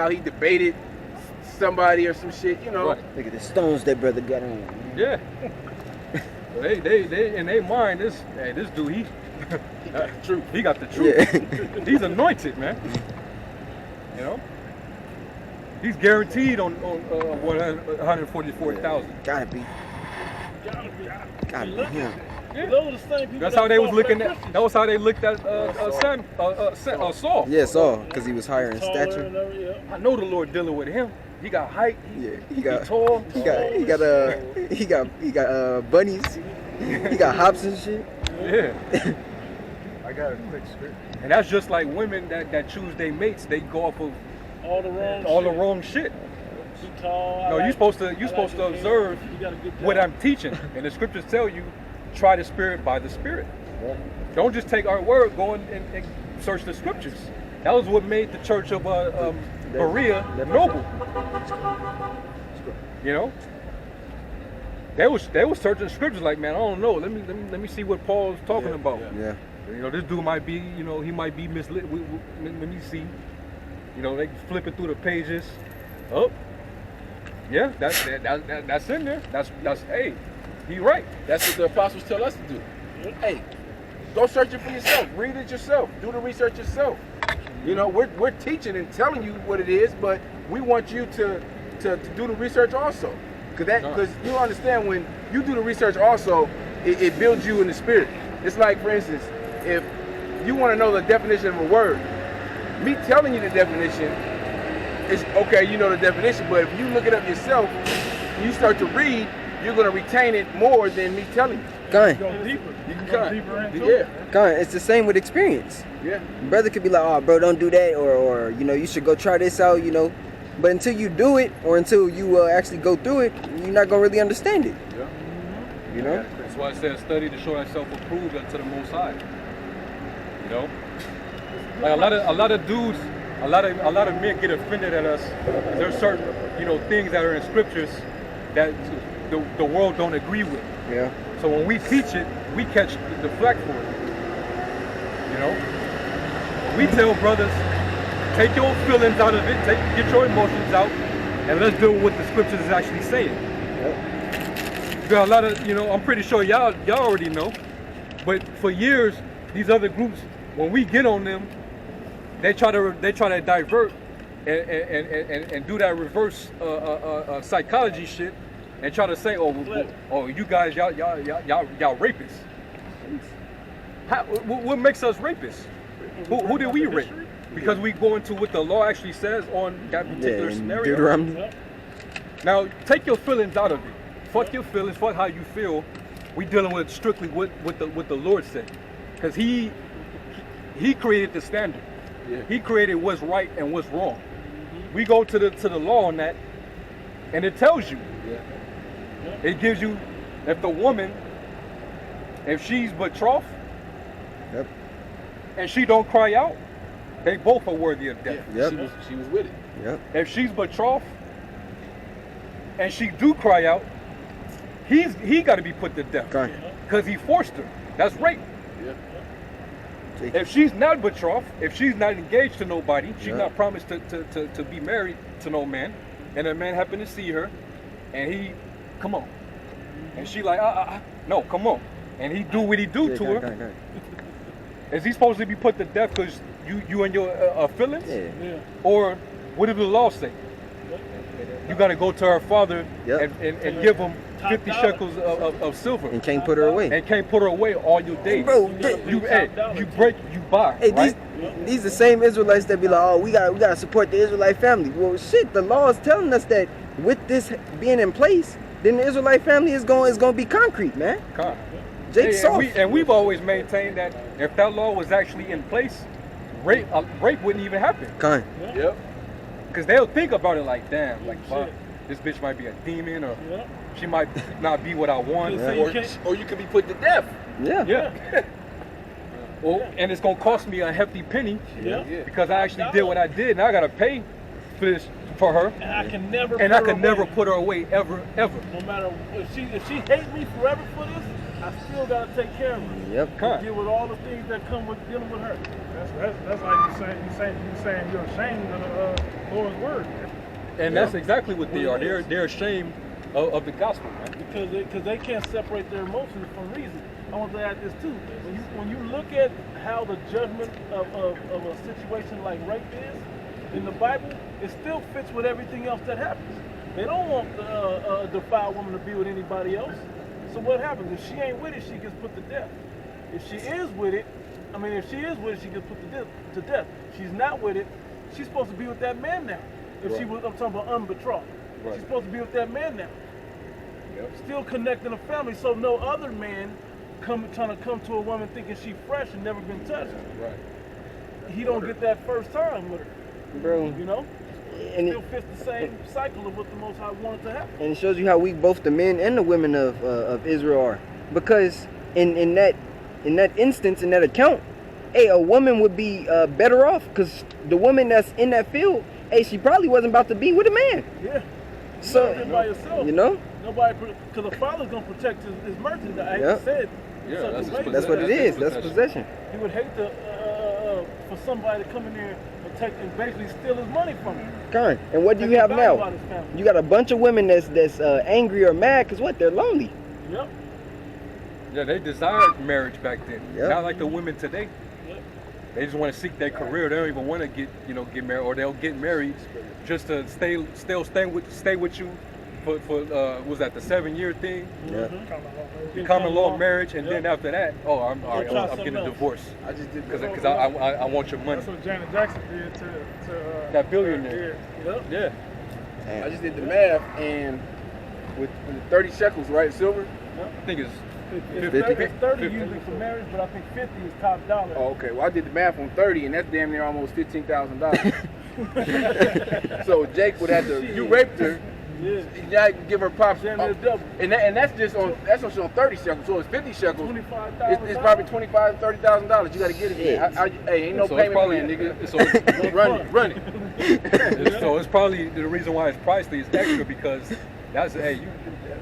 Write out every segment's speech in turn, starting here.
how he debated somebody or some shit, you know. Right. Look at the stones that brother got on. Yeah. they in their mind, this dude, He got the truth. he got the truth. Yeah. He's anointed, man. You know? He's guaranteed on 144,000. Gotta be. Gotta be him. Yeah. Those are the same people That's how they was looking at. Christians. That was how they looked at Saul. Yeah, Saul, because he was higher in Taller stature. and everything, yeah. I know the Lord dealing with him. He got height. Yeah, He tall. he got bunnies. He got hops and shit. Yeah. I got a quick script. And that's just like women that choose their mates. They go off of All the wrong all shit. the wrong shit. Too tall. No, you're supposed to observe You got a good what job. I'm teaching. And the scriptures tell you, try the spirit by the spirit. Don't just take our word, go and search the scriptures. That was what made the church of Berea noble. You know? They was searching the scriptures like, man, I don't know. Let me see what Paul's talking about. Yeah. You know, this dude might be, you know, he might be misled. Let me see. You know, they flipping through the pages. Oh, yeah, that's in there. That's hey, he right. That's what the apostles tell us to do. Hey, go search it for yourself. Read it yourself. Do the research yourself. You know, we're teaching and telling you what it is, but we want you to do the research also. Because you understand, when you do the research also, it builds you in the spirit. It's like, for instance, if you want to know the definition of a word, me telling you the definition is okay, you know the definition, but if you look it up yourself, you start to read, you're going to retain it more than me telling you. Go Go deeper. You can Go cut. deeper into Yeah. it. It's the same with experience. Yeah. Brother could be like, oh, bro, don't do that, or you know, you should go try this out, you know. But until you do it, or until you actually go through it, you're not gonna really understand it. Yeah. You know. That's why it says study to show thyself approved unto the Most High. You know, like a lot of dudes, a lot of men get offended at us. There's certain, you know, things that are in scriptures that the world don't agree with. Yeah. So when we teach it, we catch the flack for it. You know, we tell brothers, take your feelings out of it, get your emotions out, and let's deal with what the scriptures is actually saying. You got a lot of, you know, I'm pretty sure y'all already know, but for years, these other groups, when we get on them, they try to divert and do that reverse psychology shit, and try to say, oh, you guys, y'all rapists. What makes us rapists? Who did we rape? Because we go into what the law actually says on that particular scenario. Deuteronomy. Now, take your feelings out of it. Fuck your feelings. Fuck how you feel. We dealing with strictly what the Lord said, because He created the standard. Yeah. He created what's right and what's wrong. We go to the law on that, and it tells you. Yeah. It gives you, if the woman, if she's betrothed, Yep. and she don't cry out, they both are worthy of death. Yeah. Yep. She was with it. Yep. If she's betrothed and she do cry out, he got to be put to death Okay. because he forced her. That's rape. Yeah. If she's not betrothed, if she's not engaged to nobody, she's Yeah. not promised to be married to no man, and a man happened to see her, and he, come on, and she like, no, come on, and he do what he do to her. Okay. Is he supposed to be put to death because you and your feelings? Yeah. Yeah. Or what did the law say? You got to go to her father Yep. and give him 50 shekels of silver, And can't put her away. and can't put her away all your days. Bro, you break, you buy. hey, right? these the same Israelites that be like, oh, we gotta support the Israelite family. Well, shit, the law is telling us that with this being in place, then the Israelite family is gonna be concrete, man. Con. Jake's soft. And we've always maintained that if that law was actually in place, rape wouldn't even happen. Con. Yep. Because they'll think about it like, damn, like, fuck, this bitch might be a demon, or Yeah. she might not be what I want. Yeah. Or you could be put to death. Yeah. Yeah. Well, and it's gonna cost me a hefty penny Yeah. Yeah. because I actually did what I did, and I gotta pay for her, And I can never. and I put her can never away. put her away ever. No matter if she hates me forever for this, I still gotta take care of her. Yep. Con. Deal with all the things that come with dealing with her. That's like you saying you're ashamed of the Lord's word. And that's exactly what they are. They're ashamed of the gospel, man. Because they can't separate their emotions from reason. I want to add this too. When you look at how the judgment of a situation like rape is in the Bible, it still fits with everything else that happens. They don't want a defiled woman to be with anybody else. So what happens? If she ain't with it, she gets put to death. If she is with it, she gets put to death. She's not with it, she's supposed to be with that man now. If she was, I'm talking about unbetrothed. Right. She's supposed to be with that man now. Yep. Still connecting a family, so no other man trying to come to a woman thinking she fresh and never been touched. Right. He don't get that first time with her. Bro. You know? And Still fits the same cycle of what the Most High wanted to happen. And it shows you how weak both the men and the women of Israel are. Because in that instance, in that account, hey, a woman would be better off, because the woman that's in that field, hey, she probably wasn't about to be with a man. Yeah. So, You're by yourself. you know? Nobody, because the father's gonna protect his merchandise. Yep. He said. Yeah, so that's the his way- That's what it is. That's possession. He would hate to for somebody to come in there and take and basically steal his money from him. Kind. And what do Take you the have value now? out of his family. You got a bunch of women that's angry or mad because what? They're lonely. Yep. Yeah, they desired marriage back then. Yep. Not like the women today. Yep. They just want to seek their career. They don't even want to get married, or they'll get married just to stay with you for was that the 7-year thing? Yeah. The common law marriage, and Yep. then after that, oh, I'm try getting something a else. divorce I just did because I want your money. That's what Janet Jackson did to That billionaire. Yep. Yeah, I just did the math, and with the 30 shekels, right, silver? I think it's It's 50. 30 usually for marriage, but I think 50 is top dollar. Oh, okay. Well, I did the math on 30, and that's damn near almost $15,000. So Jake would have to. You raped her. Yeah. You gotta give her props. Damn near double. And that's just on 30 shekels. So it's 50 shekels. $25,000. It's probably $25,000, $30,000. You gotta get it. Shit. Hey, ain't no So it's payment probably- plan, nigga. so it's- Run it. so it's probably the reason why it's pricey is extra because that's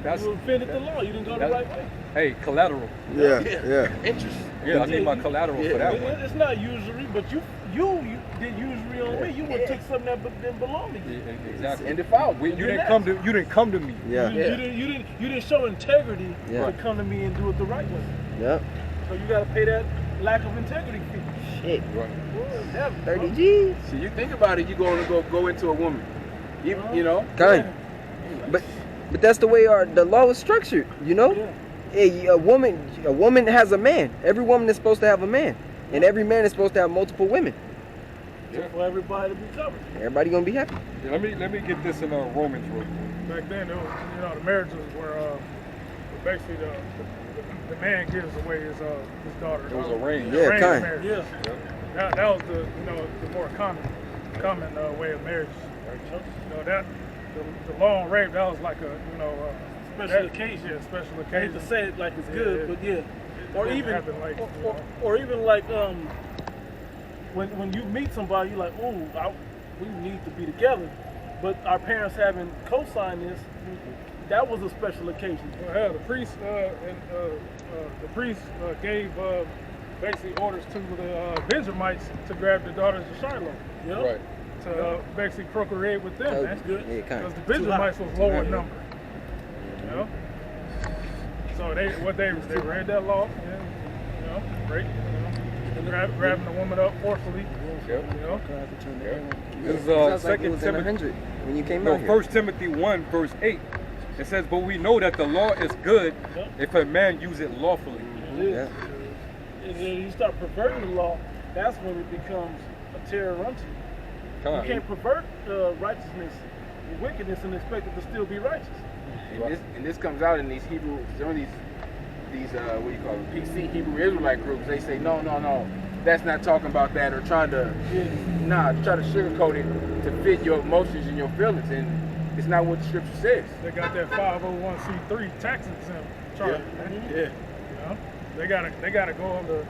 that's You offended the law. You didn't go the right way. hey, collateral. Yeah. Interest. Yeah, I need my collateral for that one. It's not usury, but you did usury on me. You would have took something that didn't belong to you. Yeah, exactly. And defiled. You didn't come to me. Yeah. You didn't show integrity Yeah. to come to me and do it the right way. Yep. So you got to pay that lack of integrity fee. Shit. Right. Never, 30 G's. See, you think about it, you go into a woman. You know? Kind. But that's the way the law is structured, you know? Yeah. Hey, a woman has a man. Every woman is supposed to have a man. And every man is supposed to have multiple women. For everybody to be covered. Everybody gonna be happy. Yeah, let me get this in Romans real quick. Back then, it was, the marriages were basically the man gives away his daughter. It was arranged. Yeah, kind. marriage. Yeah. That was the more common way of marriage. The law on rape, that was like Special occasion. Yeah, special I hate occasion. to say it like it's good, but yeah. Or It even, happened like, or even like when you meet somebody, you're like, ooh, we need to be together. But our parents haven't co-signed this. That was a special occasion. Well, hell, the priest gave basically orders to the Benjamites to grab the daughters of Shiloh Yep. Right. to basically procreate with them. That's man. good. Yeah, kind. Because the Benjamites was lower in number. You know? So they read that law, rape, grabbing the woman up forcefully. Yep. You know? This is Sounds like it 2 was in Timothy. 100 when you came No, out here. 1 Timothy 1 verse 8. It says, "But we know that the law is good if a man use it lawfully." Yeah. And then you start perverting the law, that's when it becomes a terror unto you. Come You on. can't pervert righteousness, wickedness, and expect it to still be righteous. And this comes out in these some of these what do you call them, PC Hebrew Israelite groups. They say no, that's not talking about that, or trying to try to sugarcoat it to fit your emotions and your feelings, and it's not what the scripture says. They got that 501c3 tax exempt charge, man. Yeah. You know? They gotta go on the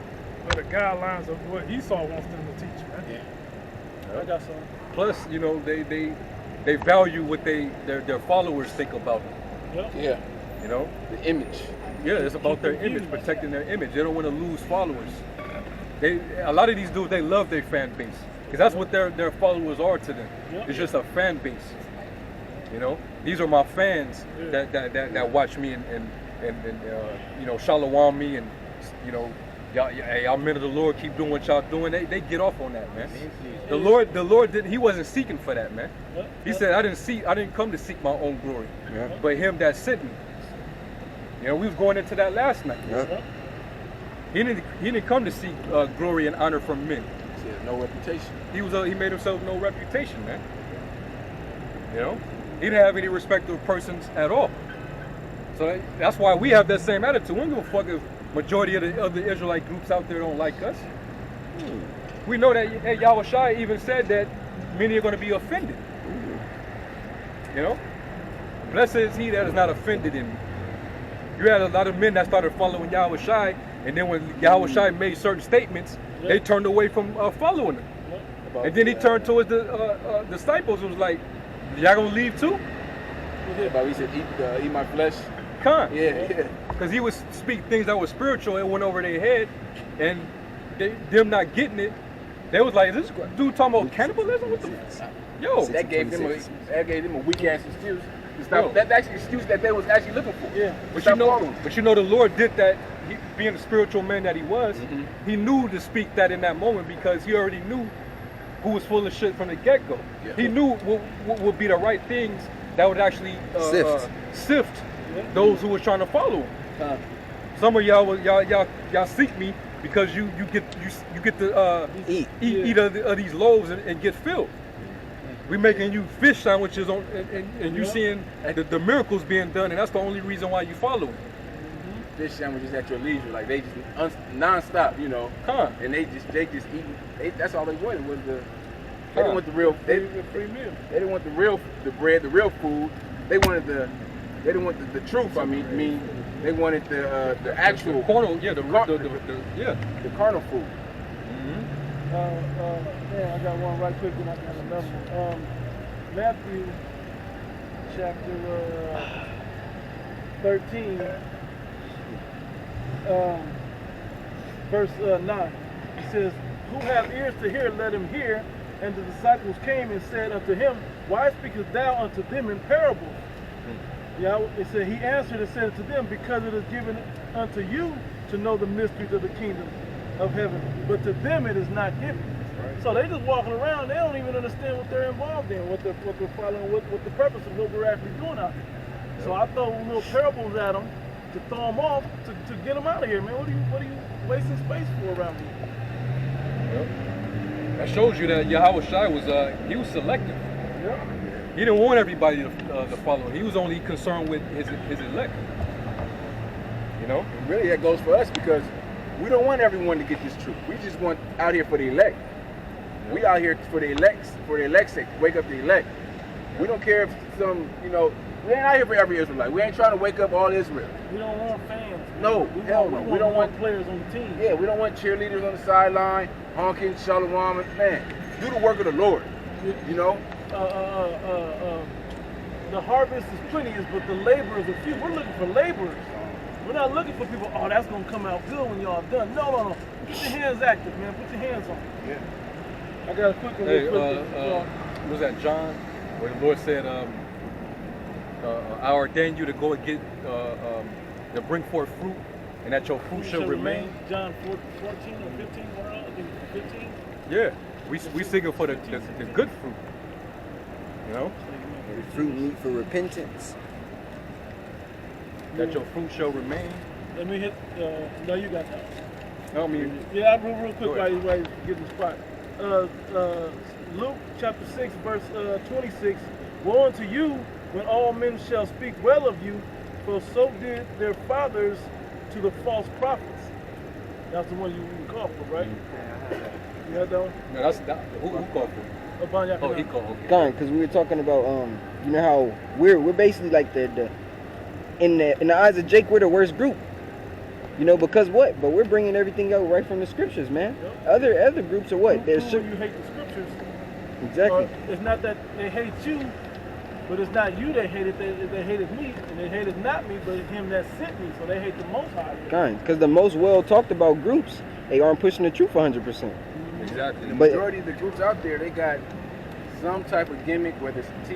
guidelines of what Esau wants them to teach, man. I got some. Plus, they value what their followers think about them. Yep. Yeah. You know? The image. Yeah, it's about their Keep them image, views. protecting their image. They don't want to lose followers. a lot of these dudes, they love their fan base because that's what their followers are to them. Yep. It's just a fan base. You know, these are my fans that watch me and you know, shalom me and you know, y'all men of the Lord, keep doing what y'all doing. They get off on that, man. The Lord didn't. He wasn't seeking for that, man. He said, I didn't come to seek my own glory, but Him that sent me. You know, we was going into that last night. He didn't come to seek glory and honor from men. He has no reputation. He made himself no reputation, man. You know, he didn't have any respect of persons at all. So that's why we have that same attitude. We don't give a fuck if majority of the other Israelite groups out there don't like us. We know that Yahweh Shai even said that many are going to be offended. You know, blessed is he that is not offended in me. You had a lot of men that started following Yahweh Shai, and then when Yahweh Shai made certain statements, they turned away from following him. And then he turned towards the disciples and was like, y'all gonna leave too? But he said, eat my flesh. Come. Yeah. Because he would speak things that were spiritual and went over their head, and them not getting it, they was like, is this dude talking about cannibalism? What the yo? That gave them a weak ass excuse. That's actually an excuse that they was actually looking for. Yeah. But you know the Lord did that. He, being the spiritual man that he was, he knew to speak that in that moment because he already knew who was full of shit from the get-go. Yeah. He knew what would be the right things that would actually sift those who was trying to follow him. Some of y'all seek me because you get to eat of these loaves and get filled. We making you fish sandwiches on and you seeing the miracles being done, and that's the only reason why you follow him. Fish sandwiches at your leisure, like they just non-stop, you know. And they just eat. That's all they wanted was the. They didn't want the real. They didn't want the bread, the real food. They wanted the. They didn't want the truth. I mean, they wanted the actual carnal, the carnal food. I got one right quick and I got another one. Matthew chapter 13, verse 9. It says, "Who have ears to hear, let him hear." And the disciples came and said unto him, "Why speakest thou unto them in parables?" Yeah, it said, he answered and said to them, "Because it is given unto you to know the mysteries of the kingdom of heaven, but to them it is not given." Right. So they just walking around, they don't even understand what they're involved in, what they're following, what the purpose of what we're actually doing out here. Yep. So I throw little parables at them to throw them off, to get them out of here, man. What are you wasting space for around here? Yep. That shows you that Yahweh Shai was selective. Yep. He didn't want everybody to follow him. He was only concerned with his elect. You know? And really, that goes for us because we don't want everyone to get this truth. We just want out here for the elect. Yep. We out here for the elect's sake, to wake up the elect. Yep. We don't care if some, we ain't out here for every Israelite. We ain't trying to wake up all Israel. We don't want fans. No, hell no. We don't want players on the team. Yeah, we don't want cheerleaders on the sideline, honking, shalom, man. Do the work of the Lord, you know? The harvest is plenteous, but the laborers are few. We're looking for laborers. We're not looking for people, oh, that's going to come out good when y'all done. No. Get your hands active, man. Put your hands on. Yeah. I got a quick one. Was that John? Where the Lord said, I ordain you to go and get, to bring forth fruit, and that your fruit shall remain. John 14 or 15, 15? Yeah. We seeking for the good fruit. You know? Fruit meat for repentance. That your fruit shall remain. Let me hit. No, you got that. I mean. Yeah, I'm real quick while you get the spot. Luke chapter 6, verse 26. "Woe unto you when all men shall speak well of you, for so did their fathers to the false prophets." That's the one you called for, right? You had that one? No, that's who called for? Oh, he called. Okay. Gone, because we were talking about how we're basically like the in the eyes of Jake, we're the worst group. Because what? But we're bringing everything out right from the scriptures, man. Yep. Other groups are what? You hate the scriptures. Exactly. It's not that they hate you But it's not you they hated, they hated me, and they hated not me, but him that sent me. So they hate the Most High. Kind, because the most well talked about groups, they aren't pushing the truth 100%. Exactly. The But- majority of the groups out there, they got some type of gimmick, whether it's a